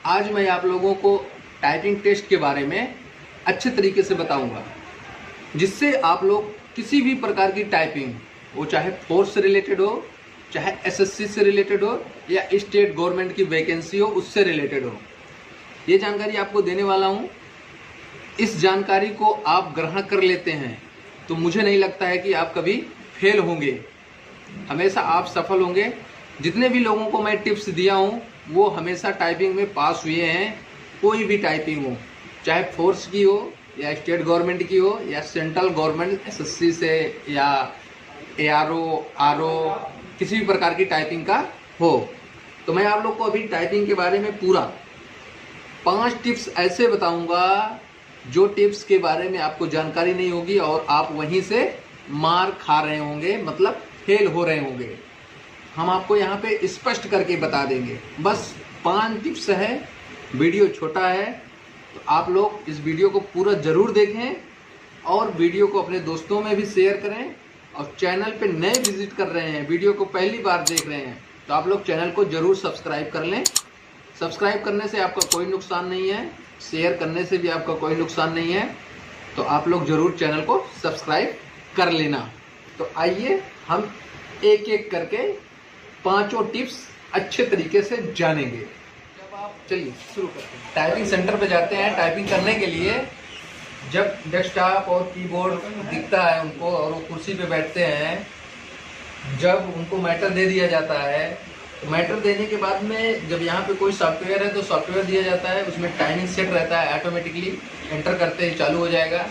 आज मैं आप लोगों को टाइपिंग टेस्ट के बारे में अच्छे तरीके से बताऊंगा, जिससे आप लोग किसी भी प्रकार की टाइपिंग, वो चाहे फोर्स से रिलेटेड हो, चाहे एसएससी से रिलेटेड हो, या स्टेट गवर्नमेंट की वैकेंसी हो उससे रिलेटेड हो, ये जानकारी आपको देने वाला हूँ। इस जानकारी को आप ग्रहण कर लेते हैं तो मुझे नहीं लगता है कि आप कभी फेल होंगे, हमेशा आप सफल होंगे। जितने भी लोगों को मैं टिप्स दिया हूँ वो हमेशा टाइपिंग में पास हुए हैं। कोई भी टाइपिंग हो, चाहे फोर्स की हो या स्टेट गवर्नमेंट की हो या सेंट्रल गवर्नमेंट एसएससी से या एआरओ आरओ, किसी भी प्रकार की टाइपिंग का हो। तो मैं आप लोग को अभी टाइपिंग के बारे में पूरा 5 टिप्स ऐसे बताऊंगा जो टिप्स के बारे में आपको जानकारी नहीं होगी और आप वहीं से मार खा रहे होंगे, मतलब फेल हो रहे होंगे। हम आपको यहाँ पे स्पष्ट करके बता देंगे। बस 5 टिप्स है, वीडियो छोटा है, तो आप लोग इस वीडियो को पूरा ज़रूर देखें और वीडियो को अपने दोस्तों में भी शेयर करें। और चैनल पे नए विजिट कर रहे हैं, वीडियो को पहली बार देख रहे हैं, तो आप लोग चैनल को ज़रूर सब्सक्राइब कर लें। सब्सक्राइब करने से आपका कोई नुकसान नहीं है, शेयर करने से भी आपका कोई नुकसान नहीं है, तो आप लोग ज़रूर चैनल को सब्सक्राइब कर लेना। तो आइए हम एक एक करके 5 टिप्स अच्छे तरीके से जानेंगे। जब आप चलिए शुरू करते हैं। टाइपिंग सेंटर पे जाते हैं टाइपिंग करने के लिए। जब डेस्कटॉप और कीबोर्ड दिखता है उनको और वो कुर्सी पे बैठते हैं, जब उनको मैटर दे दिया जाता है, तो मैटर देने के बाद में जब यहाँ पे कोई सॉफ्टवेयर है तो सॉफ्टवेयर दिया जाता है, उसमें टाइमिंग सेट रहता है, ऑटोमेटिकली एंटर करते ही चालू हो जाएगा।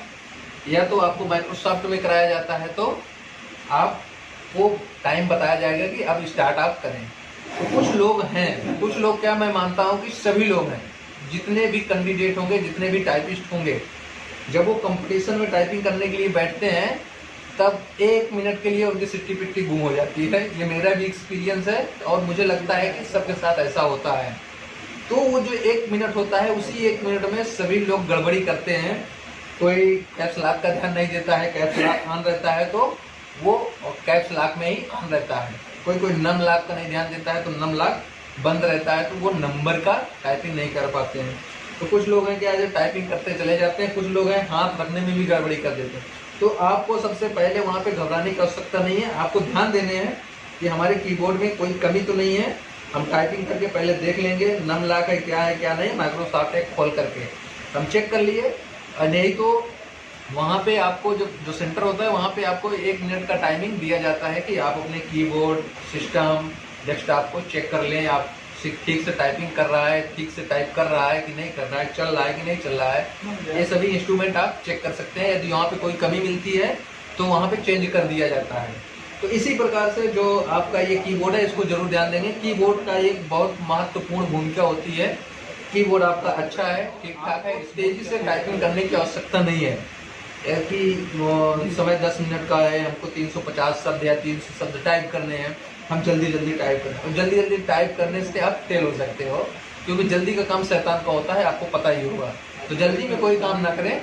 या तो आपको माइक्रोसॉफ्ट में कराया जाता है तो आपको टाइम बताया जाएगा कि अब स्टार्ट आप करें। तो कुछ लोग हैं, कुछ लोग क्या, मैं मानता हूँ कि सभी लोग हैं, जितने भी कैंडिडेट होंगे, जितने भी टाइपिस्ट होंगे, जब वो कंपटीशन में टाइपिंग करने के लिए बैठते हैं तब 1 मिनट के लिए उनकी सिट्टी पिट्टी गुम हो जाती है। ये मेरा भी एक्सपीरियंस है और मुझे लगता है कि सबके साथ ऐसा होता है। तो वो जो 1 मिनट होता है, उसी 1 मिनट में सभी लोग गड़बड़ी करते हैं। कोई कैप्स लॉक का ध्यान नहीं देता है, कैप्स लॉक ऑन रहता है तो वो कैप्स लॉक में ही ऑन रहता है। कोई नम लॉक का नहीं ध्यान देता है तो नम लॉक बंद रहता है, तो वो नंबर का टाइपिंग नहीं कर पाते हैं। तो कुछ लोग हैं कि आज टाइपिंग करते चले जाते हैं, कुछ लोग हैं हाथ रखने में भी गड़बड़ी कर देते हैं। तो आपको सबसे पहले वहाँ पे घबराने की आवश्यकता नहीं है। आपको ध्यान देने हैं कि हमारे कीबोर्ड में कोई कमी तो नहीं है। हम टाइपिंग करके पहले देख लेंगे नम लॉक है क्या नहीं, माइक्रोसॉफ्ट है खोल करके हम चेक कर लिए। नहीं तो वहाँ पे आपको जो सेंटर होता है वहाँ पे आपको 1 मिनट का टाइमिंग दिया जाता है कि आप अपने कीबोर्ड, सिस्टम, डेस्कटॉप को चेक कर लें। आप ठीक से टाइपिंग कर रहा है, ठीक से टाइप कर रहा है कि नहीं कर रहा है, चल रहा है कि नहीं चल रहा है, ये सभी इंस्ट्रूमेंट आप चेक कर सकते हैं। यदि वहाँ पे कोई कमी मिलती है तो वहाँ पे चेंज कर दिया जाता है। तो इसी प्रकार से जो आपका ये कीबोर्ड है इसको जरूर ध्यान देंगे। कीबोर्ड का एक बहुत महत्वपूर्ण भूमिका होती है। कीबोर्ड आपका अच्छा है, ठीक ठाक है, तेजी से टाइपिंग करने की आवश्यकता नहीं है कि समय 10 मिनट का है, हमको 350 शब्द या 300 शब्द टाइप करने हैं, हम जल्दी टाइप करें। और जल्दी टाइप करने से आप फेल हो सकते हो, क्योंकि जल्दी का काम शैतान का होता है, आपको पता ही होगा। तो जल्दी में कोई काम ना करें,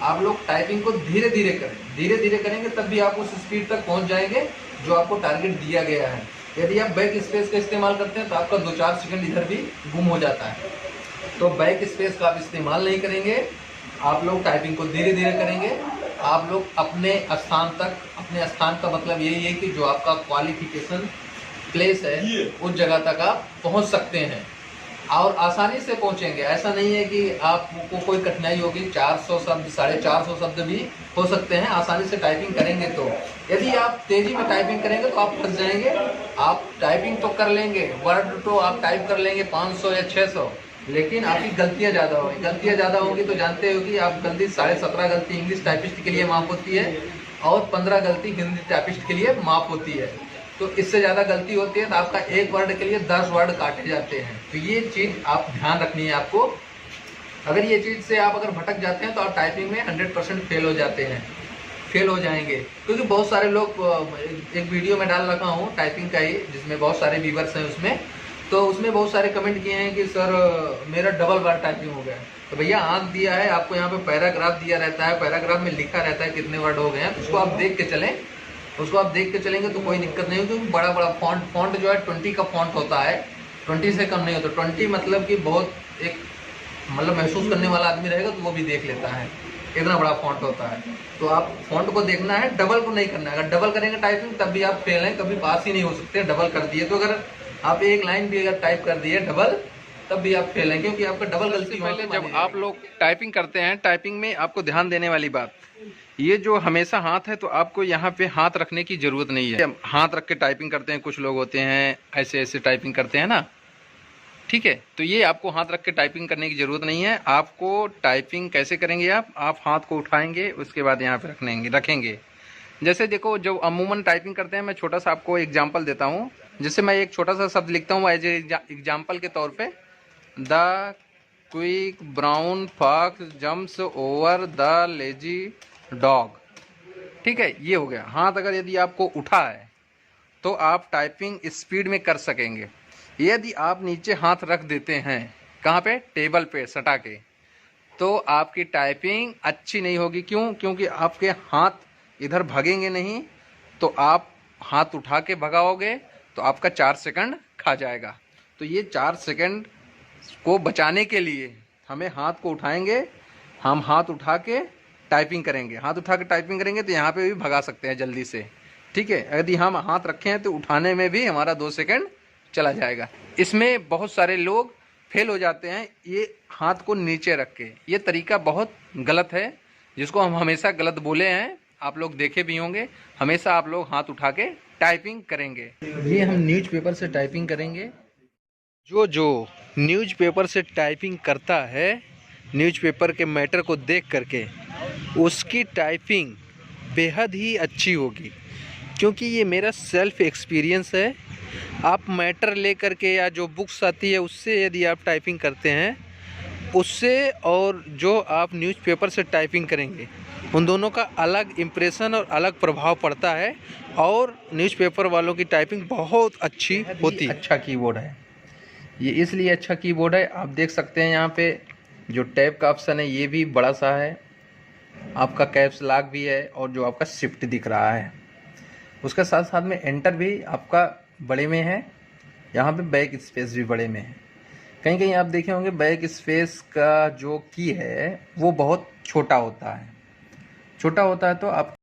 आप लोग टाइपिंग को धीरे धीरे करें। धीरे करेंगे तब भी आप उस स्पीड तक पहुंच जाएंगे जो आपको टारगेट दिया गया है। यदि आप बैक स्पेस का इस्तेमाल करते हैं तो आपका 2-4 सेकंड इधर भी गुम हो जाता है। तो बैक स्पेस का आप इस्तेमाल नहीं करेंगे, आप लोग टाइपिंग को धीरे करेंगे। आप लोग अपने स्थान तक, अपने स्थान का मतलब यही है कि जो आपका क्वालिफिकेशन प्लेस है उस जगह तक आप पहुंच सकते हैं और आसानी से पहुंचेंगे। ऐसा नहीं है कि आपको कोई कठिनाई होगी। 400 शब्द, 450 शब्द भी हो सकते हैं आसानी से टाइपिंग करेंगे। तो यदि आप तेजी में टाइपिंग करेंगे तो आप फंस जाएंगे। आप टाइपिंग तो कर लेंगे, वर्ड तो आप टाइप कर लेंगे 500 या 600, लेकिन आपकी गलतियां ज़्यादा होंगी। गलतियां ज़्यादा होंगी तो जानते हो कि आप गलती 17.5 गलती इंग्लिश टाइपिस्ट के लिए माफ होती है और 15 गलती हिंदी टाइपिस्ट के लिए माफ होती है। तो इससे ज़्यादा गलती होती है तो आपका 1 वर्ड के लिए 10 वर्ड काटे जाते हैं। तो ये चीज़ आप ध्यान रखनी है आपको। अगर ये चीज़ से आप अगर भटक जाते हैं तो आप टाइपिंग में 100% फेल हो जाते हैं, फेल हो जाएंगे। क्योंकि बहुत सारे लोग, एक वीडियो में डाल रखा हूँ टाइपिंग का ही, जिसमें बहुत सारे व्यूअर्स हैं उसमें, तो उसमें बहुत सारे कमेंट किए हैं कि सर मेरा डबल बार टाइपिंग हो गया। तो भैया आंक दिया है आपको, यहाँ पे पैराग्राफ दिया रहता है, पैराग्राफ में लिखा रहता है कितने वर्ड हो गए हैं, उसको आप देख के चलें। उसको आप देख के चलेंगे तो कोई दिक्कत नहीं होगी। बड़ा फॉन्ट जो है 20 का फॉन्ट होता है, 20 से कम नहीं होता। 20 मतलब कि बहुत एक मतलब महसूस करने वाला आदमी रहेगा तो वो भी देख लेता है, इतना बड़ा फॉन्ट होता है। तो आप फॉन्ट को देखना है, डबल को नहीं करना है। अगर डबल करेंगे टाइपिंग तब भी आप फेल हैं, कभी पास ही नहीं हो सकते। डबल कर दिए तो अगर आप एक लाइन भी अगर टाइप कर दिए डबल, तब भी आप फेल हैं, क्योंकि आपका डबल गलती पहले जब आप लोग टाइपिंग करते हैं, टाइपिंग में आपको ध्यान देने वाली बात, ये जो हमेशा हाथ है तो आपको यहाँ पे हाथ रखने की जरूरत नहीं है। हाथ रख के टाइपिंग करते हैं, कुछ लोग होते हैं ऐसे ऐसे टाइपिंग करते हैं ना, ठीक है। तो ये आपको हाथ रख के टाइपिंग करने की ज़रूरत नहीं है। आपको टाइपिंग कैसे करेंगे आप हाथ को उठाएंगे, उसके बाद यहाँ पे रखेंगे। जैसे देखो, जो अमूमन टाइपिंग करते हैं, मैं छोटा सा आपको एग्जांपल देता हूँ। जैसे मैं एक छोटा सा शब्द लिखता हूँ एज एग्जांपल के तौर पे, the quick brown fox jumps over the lazy dog, ठीक है। ये हो गया। हाथ अगर यदि आपको उठा है तो आप टाइपिंग स्पीड में कर सकेंगे। यदि आप नीचे हाथ रख देते हैं, कहाँ पे, टेबल पे सटा के, तो आपकी टाइपिंग अच्छी नहीं होगी। क्यों? क्योंकि आपके हाथ इधर भगेंगे नहीं, तो आप हाथ उठा के भगाओगे तो आपका 4 सेकंड खा जाएगा। तो ये 4 सेकंड को बचाने के लिए हमें हाथ को उठाएंगे, हम हाथ उठा के टाइपिंग करेंगे। हाथ उठा के टाइपिंग करेंगे तो यहाँ पे भी भगा सकते हैं जल्दी से, ठीक है। यदि हम हाथ रखे हैं तो उठाने में भी हमारा 2 सेकंड चला जाएगा। इसमें बहुत सारे लोग फेल हो जाते हैं ये हाथ को नीचे रख के। ये तरीका बहुत गलत है, जिसको हम हमेशा गलत बोले हैं, आप लोग देखे भी होंगे। हमेशा आप लोग हाथ उठा के टाइपिंग करेंगे। ये हम न्यूज़पेपर से टाइपिंग करेंगे। जो न्यूज़पेपर से टाइपिंग करता है, न्यूज़पेपर के मैटर को देख करके, उसकी टाइपिंग बेहद ही अच्छी होगी। क्योंकि ये मेरा सेल्फ एक्सपीरियंस है। आप मैटर ले करके या जो बुक्स आती है उससे यदि आप टाइपिंग करते हैं, उससे और जो आप न्यूज़पेपर से टाइपिंग करेंगे, उन दोनों का अलग इम्प्रेशन और अलग प्रभाव पड़ता है। और न्यूज़पेपर वालों की टाइपिंग बहुत अच्छी होती है। अच्छा कीबोर्ड है ये, इसलिए अच्छा कीबोर्ड है। आप देख सकते हैं यहाँ पे जो टैब का ऑप्शन है ये भी बड़ा सा है, आपका कैप्स लॉक भी है, और जो आपका शिफ्ट दिख रहा है उसके साथ साथ में एंटर भी आपका बड़े में है। यहाँ पे बैक स्पेस भी बड़े में है। कहीं कहीं आप देखे होंगे बैक स्पेस का जो की है वो बहुत छोटा होता है। तो आप